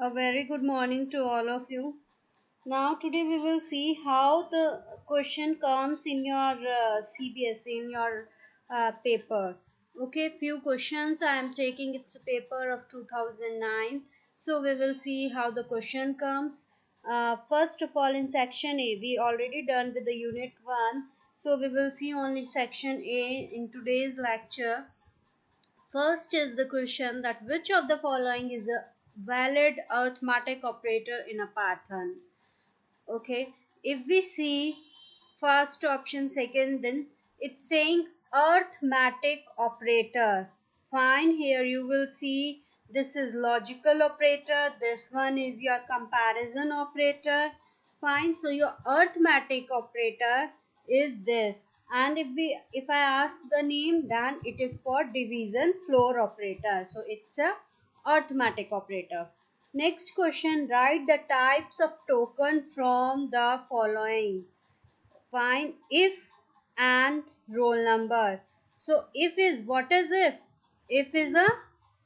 A very good morning to all of you. Now, today we will see how the question comes in your CBSE, in your paper. Okay, few questions I am taking. It's a paper of 2009. So, we will see how the question comes. First of all, in section A, we already done with the unit 1. So, we will see only section A in today's lecture. First is the question that which of the following is a valid arithmetic operator in a Python? Okay, if we see first option, second, then it's saying arithmetic operator. Fine, here you will see this is logical operator, this one is your comparison operator. Fine, so your arithmetic operator is this, and if I ask the name, then it is for division floor operator, so it's a arithmetic operator. Next question, write the types of token from the following. Find if and roll number. So if is, what is if? If is a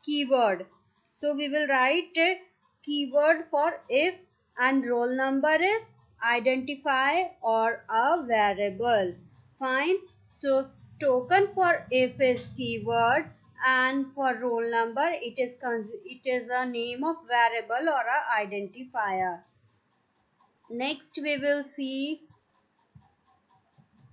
keyword. So we will write a keyword for if, and roll number is identify or a variable. Fine. So token for if is keyword, and for roll number it is a name of variable or a identifier. Next we will see,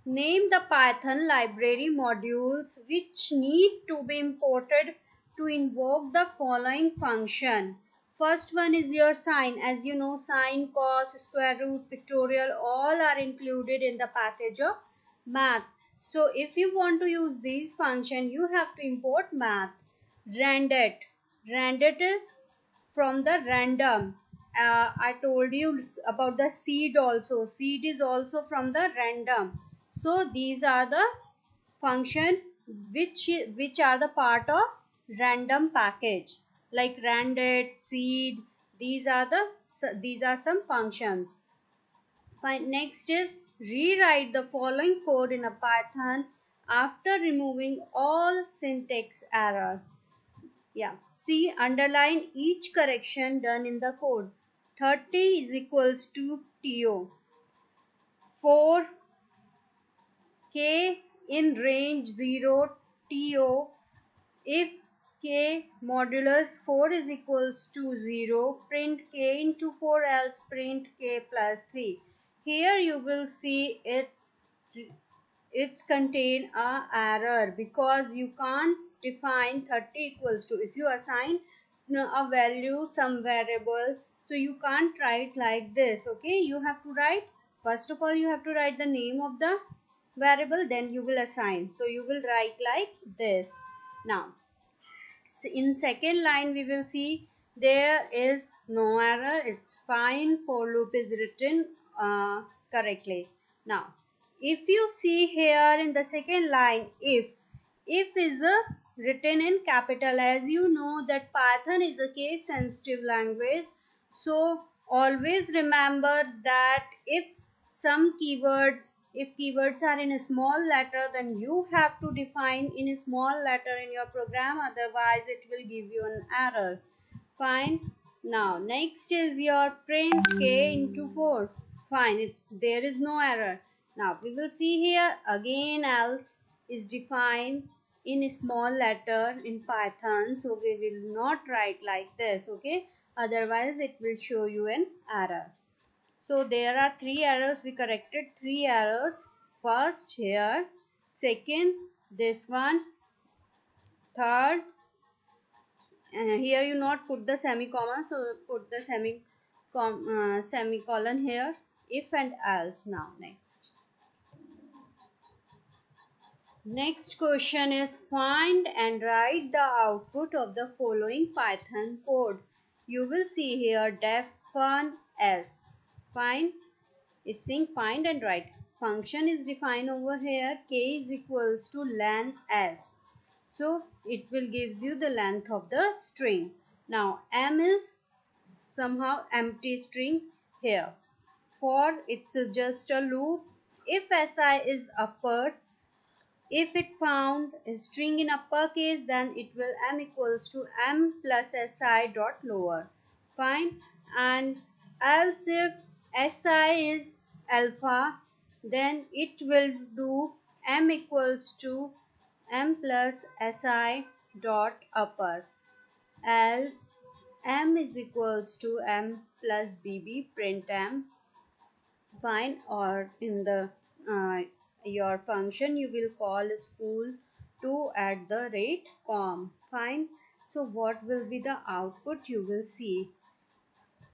name the Python library modules which need to be imported to invoke the following function. First one is your sine. As you know, sine, cos, square root, factorial, all are included in the package of math. So if you want to use these function, you have to import math. Randet. Randet is from the random. I told you about the seed also. Seed is also from the random. So these are the function which are the part of random package, like randet, seed. These are some functions. Fine. Next is rewrite the following code in a Python after removing all syntax error. Yeah, see, underline each correction done in the code. 30 is equals to TO. 4 K in range 0 TO. If K modulus 4 is equals to 0, print K into 4, else print K plus 3. Here you will see it's contain a error because you can't define 30 equals to, if you assign a value some variable, so you can't write like this. Okay, you have to write, first of all you have to write the name of the variable, then you will assign, so you will write like this. Now in second line we will see there is no error, it's fine, for loop is written correctly. Now if you see here in the second line, if is a written in capital. As you know that Python is a case sensitive language, so always remember that if keywords are in a small letter, then you have to define in a small letter in your program, otherwise it will give you an error. Fine. Now next is your print K into 4. Fine, there is no error. Now we will see here again else is defined in a small letter in Python, so we will not write like this. Okay, otherwise it will show you an error. So there are three errors, we corrected three errors. First here, second this one, third here you not put the semicolon, so put the semicolon here, if and else. Now next question is find and write the output of the following Python code. You will see here def1 s. Fine, it's saying find and write. Function is defined over here, k is equals to length s, so it will gives you the length of the string. Now m is somehow empty string here. For it's just a loop. If si is upper, if it found a string in uppercase, then it will m equals to m plus si dot lower. fine. And else if SI is alpha, then it will do M equals to M plus SI dot upper, else M is equals to M plus BB, print M, fine. Or in the uh, your function you will call school 2 at the rate com, fine. So what will be the output? You will see,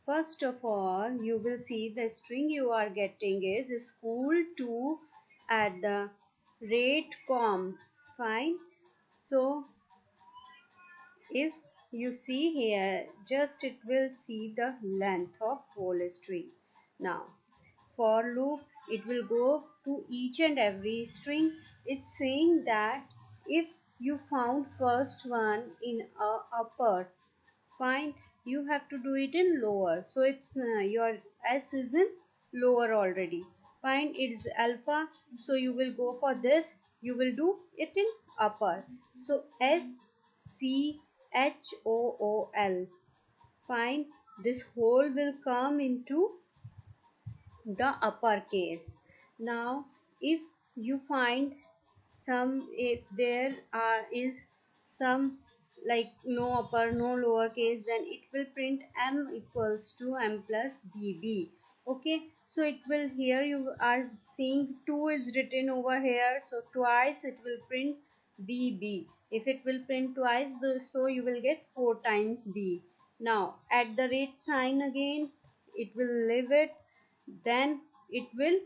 first of all you will see the string you are getting is school 2 at the rate com, fine. So if you see here, just it will see the length of whole string. Now for loop, it will go to each and every string. It's saying that if you found first one in a upper, fine, you have to do it in lower. So it's your S is in lower already, fine. It's alpha, so you will go for this, you will do it in upper. So SCHOOL, fine. This whole will come into the uppercase. Now if you find some, if there is some like no upper no lower case, then it will print M equals to M plus BB. Okay, so it will, here you are seeing 2 is written over here, so twice it will print BB. If it will print twice, so you will get 4 times B. Now at the rate sign again, it will leave it, then it will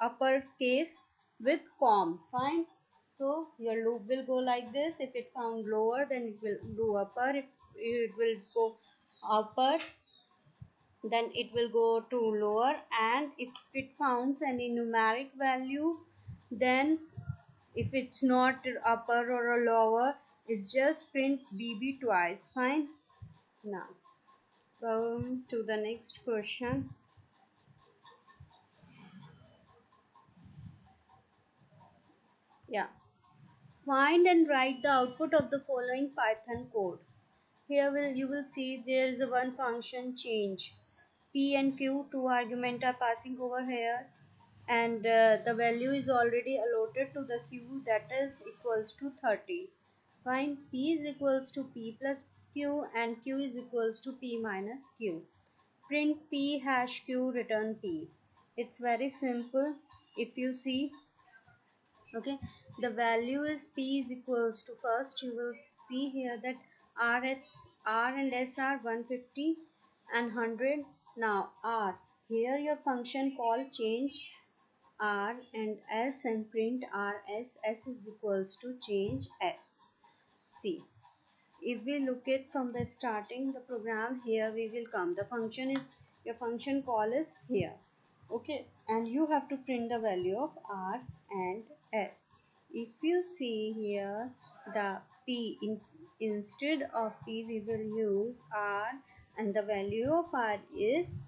uppercase with com, fine. So your loop will go like this. If it found lower, then it will do upper. If it will go upper, then it will go to lower. And if it finds any numeric value, then if it's not upper or a lower, it's just print BB twice, fine. Now come to the next question. Yeah, find and write the output of the following Python code. Here you will see there is a one function change. P and Q, two argument are passing over here, and the value is already allotted to the Q, that is equals to 30. Fine, P is equals to P plus Q and Q is equals to P minus Q. Print P hash Q, return P. It's very simple. If you see, okay, the value is P is equals to, first you will see here that R and S are 150 and 100. Now R, here your function call change R and S and print RS. S is equals to change S. See, if we look at from the starting the program, here we will come, the function is, your function call is here, okay, and you have to print the value of R and S. If you see here, the P instead of P we will use R, and the value of R is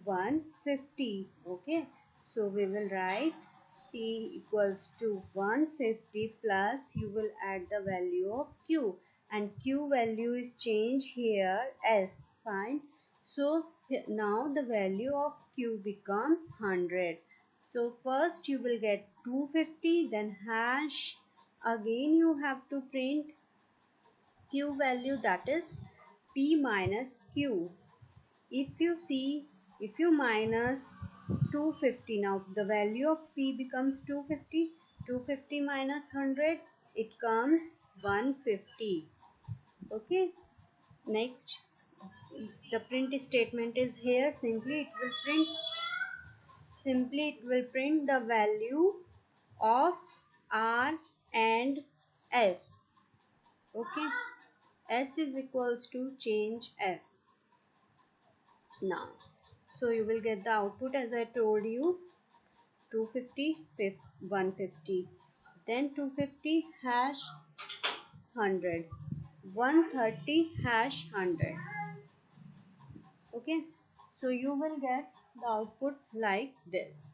150. Okay, so we will write P equals to 150 plus, you will add the value of Q, and Q value is changed here S, fine. So now the value of Q become 100. So first you will get 250, then hash, again you have to print Q value, that is P minus Q. If you see, if you minus 250, now the value of P becomes 250. 250 minus 100, it comes 150. Okay, next the print statement is here. Simply it will print the value of R and S. Okay, S is equals to change S. Now so you will get the output as I told you, 250 150, then 250 hash 100, 130 hash 100. Okay, so you will get the output like this.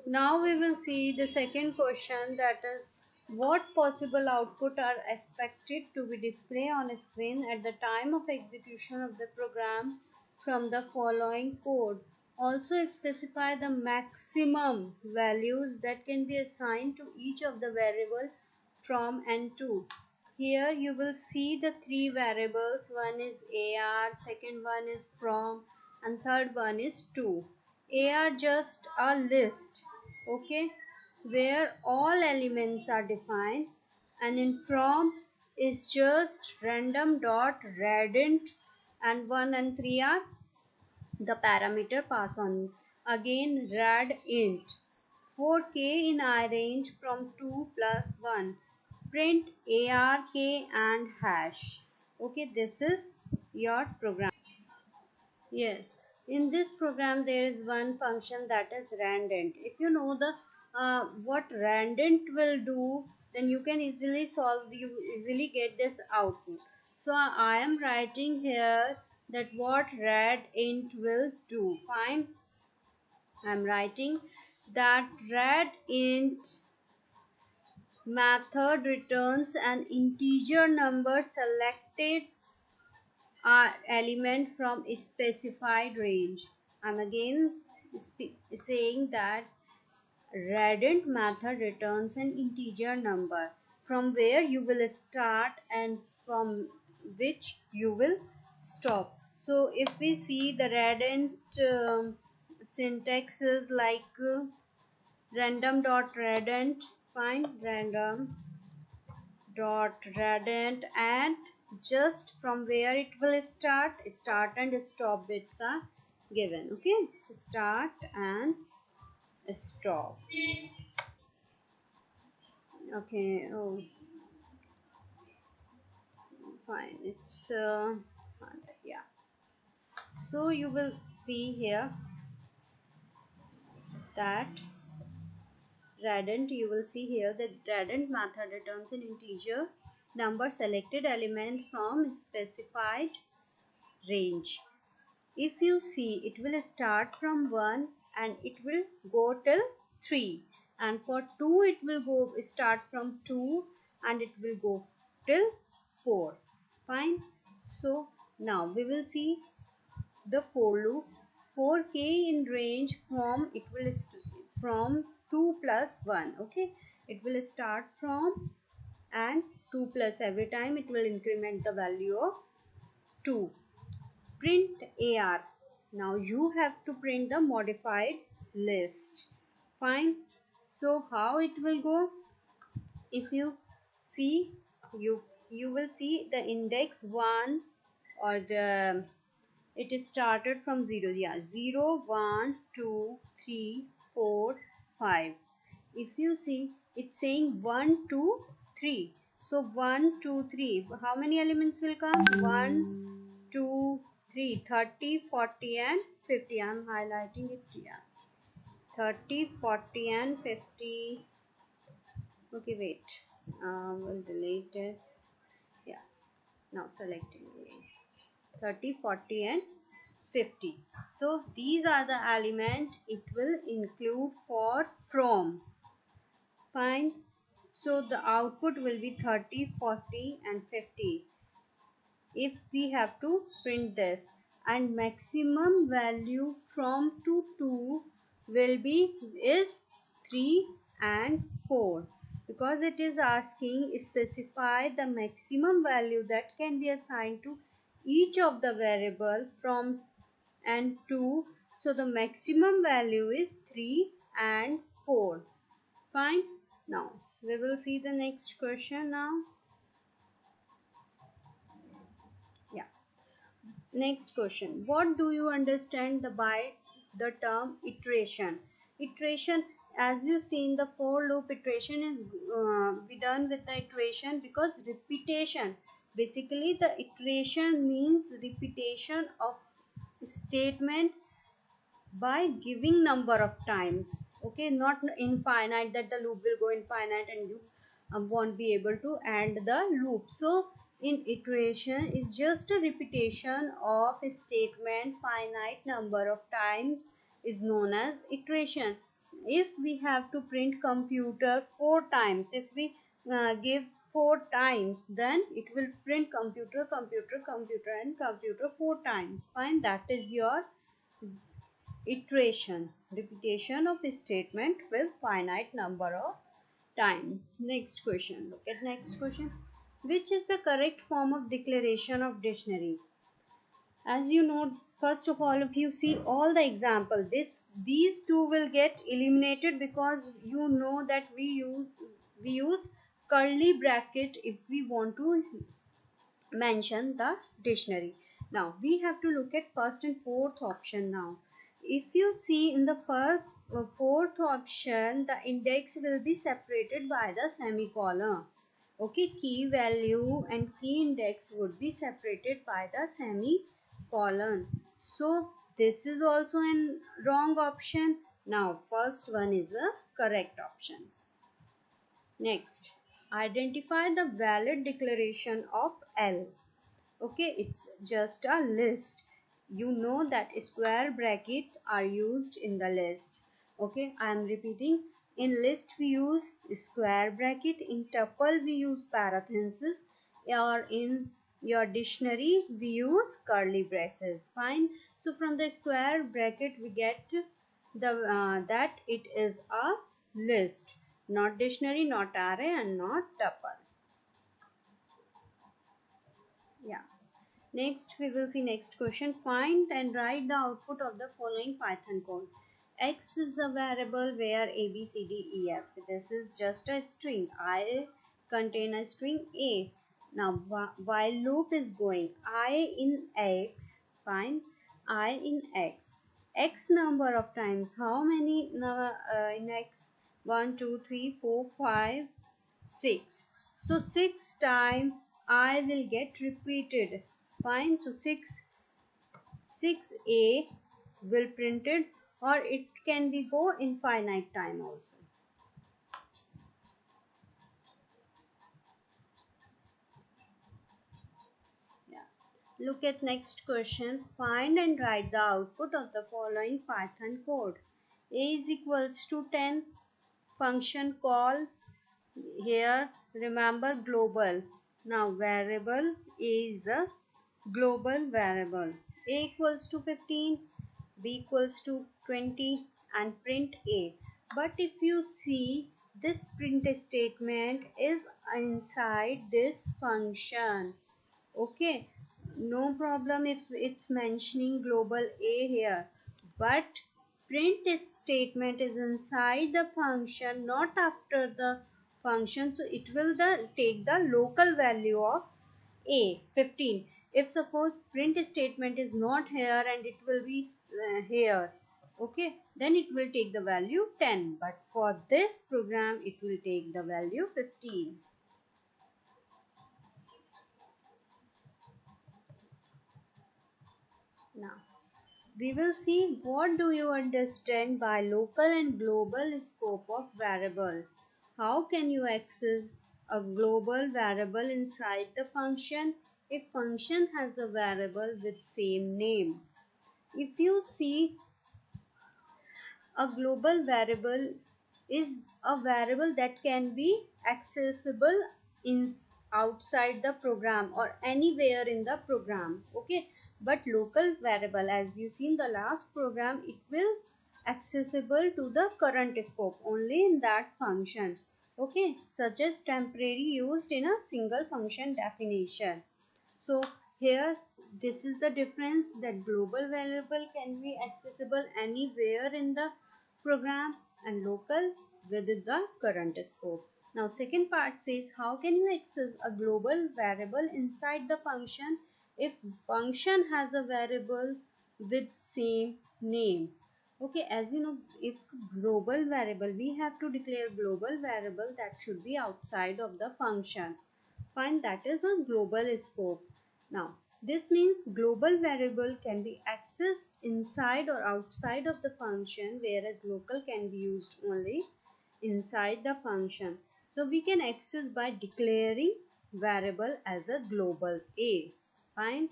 Now we will see the second question, that is What possible output are expected to be displayed on a screen at the time of execution of the program from the following code? Also specify the maximum values that can be assigned to each of the variable from and to. Here you will see the three variables. One is AR, second one is from, and third one is to. AR just a list, okay, where all elements are defined, and in from is just random dot radent, and 1 and 3 are the parameter pass on. Again rad int 4k in I range from 2 plus 1, print ark and hash. Okay, this is your program. Yes, in this program there is one function that is randent. If you know the what randent will do, then you can easily solve, you easily get this output. So I am writing here that what rad int will do. Fine, I am writing that rad int method returns an integer number selected element from a specified range. I'm again saying that radent method returns an integer number from where you will start and from which you will stop. So if we see the radent syntax is like random dot radent, fine, random dot radent, and just from where it will start and stop bits are given. Okay, start and stop. Okay, oh fine, it's 100, yeah. So you will see here that radent, you will see here that radent method returns an integer number selected element from specified range. If you see, it will start from 1 and it will go till 3, and for 2 it will go start from 2 and it will go till 4. Fine. So now we will see the for loop. 4k in range from, it will from 2 plus 1. Okay, it will start from and 2 plus, every time it will increment the value of 2. Print AR. Now you have to print the modified list. Fine. So how it will go? If you see, you will see the index 1, or the it is started from 0. Yeah, 0 1 2 3 4 5. If you see, it's saying 1 2 3. So 1 2 3, how many elements will come? 1 2 3, 30 40 and 50. I'm highlighting it here. 30 40 and 50. Okay, wait, we'll delete it. Yeah, now selecting 30 40 and 50. So these are the element it will include for from. Fine. So the output will be 30 40 and 50 if we have to print this, and maximum value from to 2 will be is 3 and 4, because it is asking specify the maximum value that can be assigned to each of the variable from and 2. So the maximum value is 3 and 4. Fine. Now we will see the next question now. Yeah. Next question. What do you understand by the term iteration? Iteration, as you see in the for loop, iteration is be done with the iteration because repetition. Basically, the iteration means repetition of statement by giving number of times. Okay, not infinite, that the loop will go infinite and you won't be able to end the loop. So in iteration is just a repetition of a statement finite number of times is known as iteration. If we have to print computer 4 times, if we give 4 times, then it will print computer, computer, computer, and computer 4 times. Fine, that is your iteration, repetition of a statement with finite number of times. Next question, look at next question. Which is the correct form of declaration of dictionary? As you know, first of all, if you see all the example, these two will get eliminated because you know that we use curly bracket if we want to mention the dictionary. Now we have to look at first and fourth option. Now if you see in the fourth option, the index will be separated by the semicolon. Okay, key value and key index would be separated by the semicolon. So this is also an wrong option. Now first one is a correct option. Next, identify the valid declaration of L. Okay, it's just a list. You know that square bracket are used in the list. Okay, I am repeating. In list we use square bracket, in tuple we use parenthesis, or in your dictionary we use curly braces. Fine. So from the square bracket we get the that it is a list, not dictionary, not array, and not tuple. Yeah. Next, we will see next question. Find and write the output of the following Python code. X is a variable where A, B, C, D, E, F. This is just a string. I contain a string A. Now, while loop is going, I in X, find I in X. X number of times. How many in X? 1, 2, 3, 4, 5, 6. So 6 time I will get repeated. Fine. So 6a will printed, or it can be go infinite time also. Yeah. Look at next question. Find and write the output of the following Python code. A is equals to 10. Function call here, remember global. Now variable A is a global variable. A equals to 15, B equals to 20, and print A. But if you see, this print statement is inside this function. Okay, no problem if it's mentioning global A here, but print statement is inside the function, not after the function. So it will take the local value of A, 15. If suppose print statement is not here and it will be here, okay, then it will take the value 10, but for this program it will take the value 15. Now we will see what do you understand by local and global scope of variables. How can you access a global variable inside the function if function has a variable with same name? If you see, a global variable is a variable that can be accessible in outside the program or anywhere in the program. Okay, but local variable, as you see in the last program, it will accessible to the current scope only in that function. Okay, such as temporary used in a single function definition. So here this is the difference, that global variable can be accessible anywhere in the program and local within the current scope. Now second part says, how can you access a global variable inside the function if function has a variable with same name? Okay, as you know, if global variable, we have to declare global variable that should be outside of the function. Fine, that is a global scope. Now, this means global variable can be accessed inside or outside of the function, whereas local can be used only inside the function. So we can access by declaring variable as a global A. Fine.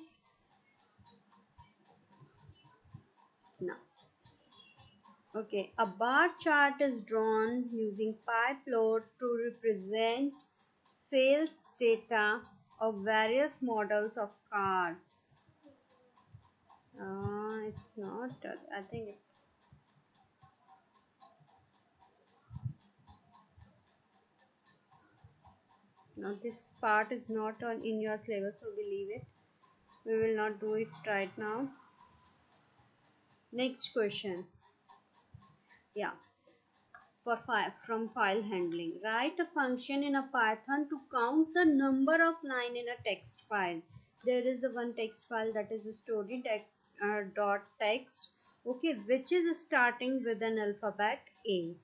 Now, okay, a bar chart is drawn using pie plot to represent sales data of various models of car. It's not. I think it's. Now this part is not on in your syllabus, so we leave it. We will not do it right now. Next question. Yeah, for from file handling. Write a function in a Python to count the number of line in a text file. There is a one text file that is a story that dot text. Okay, which is starting with an alphabet A.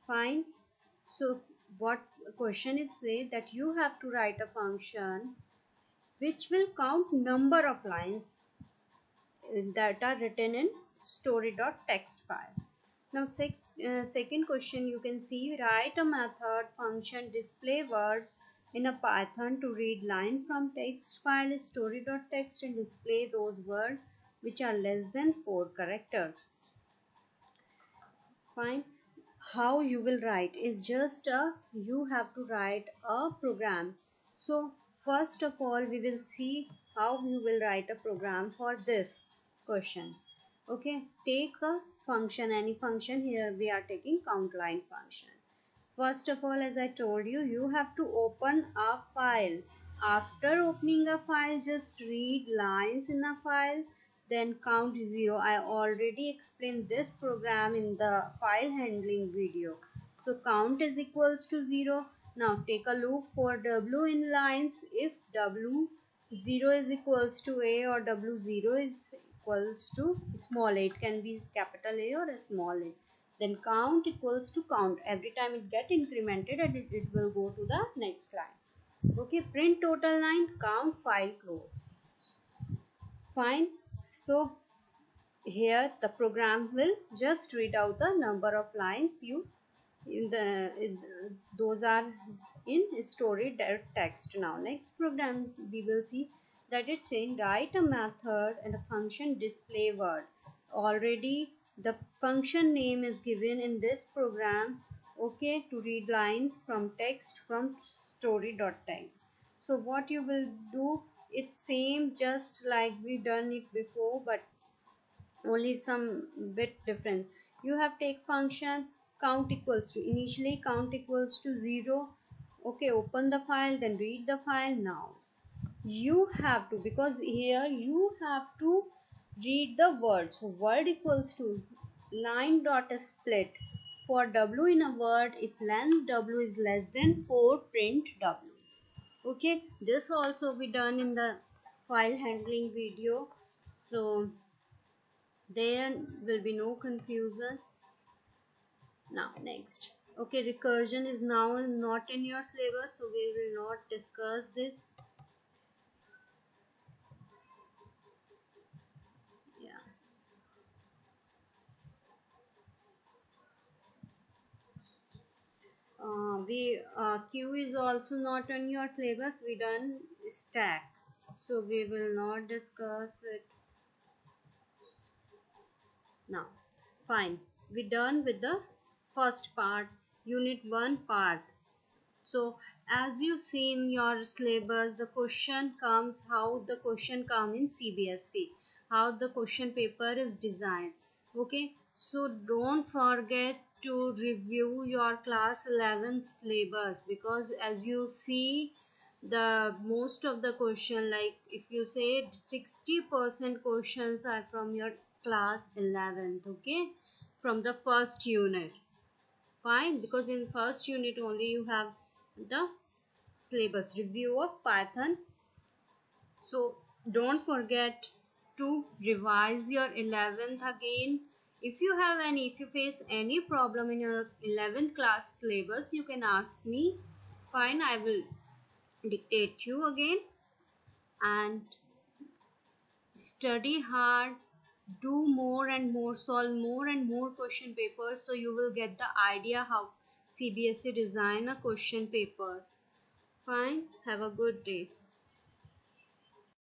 Fine. So what question is say that you have to write a function which will count number of lines that are written in story.txt file. Now second question, you can see write a method function display word in a Python to read line from text file story.txt and display those words which are less than 4 character. Fine. How you will write is just you have to write a program. So first of all we will see how you will write a program for this question. Okay, take a function, any function. Here we are taking count line function. First of all, as I told you, you have to open a file. After opening a file, just read lines in a file, then count 0. I already explained this program in the file handling video. So count is equals to 0. Now take a loop for W in lines. If W0 is equals to A or W0 is equals to small a, it can be capital A or a small a. Then count equals to count. Every time it get incremented and it will go to the next line. Okay, print total line, count, file close. Fine. So here the program will just read out the number of lines you those are in story text. Now next program we will see that it's saying write a method and a function display word. Already the function name is given in this program. Okay, to read line from text from story.text. So what you will do, it's same just like we done it before, but only some bit different. You have take function count equals to, initially count equals to 0. Okay, open the file, then read the file. Now you have to, because here you have to read the word, so word equals to line dot split for W in a word. If length W is less than 4, print W. Okay, this also be done in the file handling video, so there will be no confusion. Now next, okay, recursion is now not in your syllabus, so we will not discuss this. Yeah, we Q is also not on your syllabus. We done stack, so we will not discuss it now. Fine, we done with the first part, unit 1 part. So as you see in your syllabus, the question comes, how the question come in CBSE, how the question paper is designed. Okay, so don't forget to review your class 11 syllabus, because as you see the most of the question, like if you say 60% questions are from your class 11th. Okay, from the first unit. Fine, because in first unit only you have the syllabus review of Python. So don't forget to revise your 11th again. If you have any, if you face any problem in your 11th class syllabus, you can ask me. Fine, I will dictate you again, and study hard, do more and more, solve more and more question papers, so you will get the idea how CBSE design a question papers. Fine, have a good day.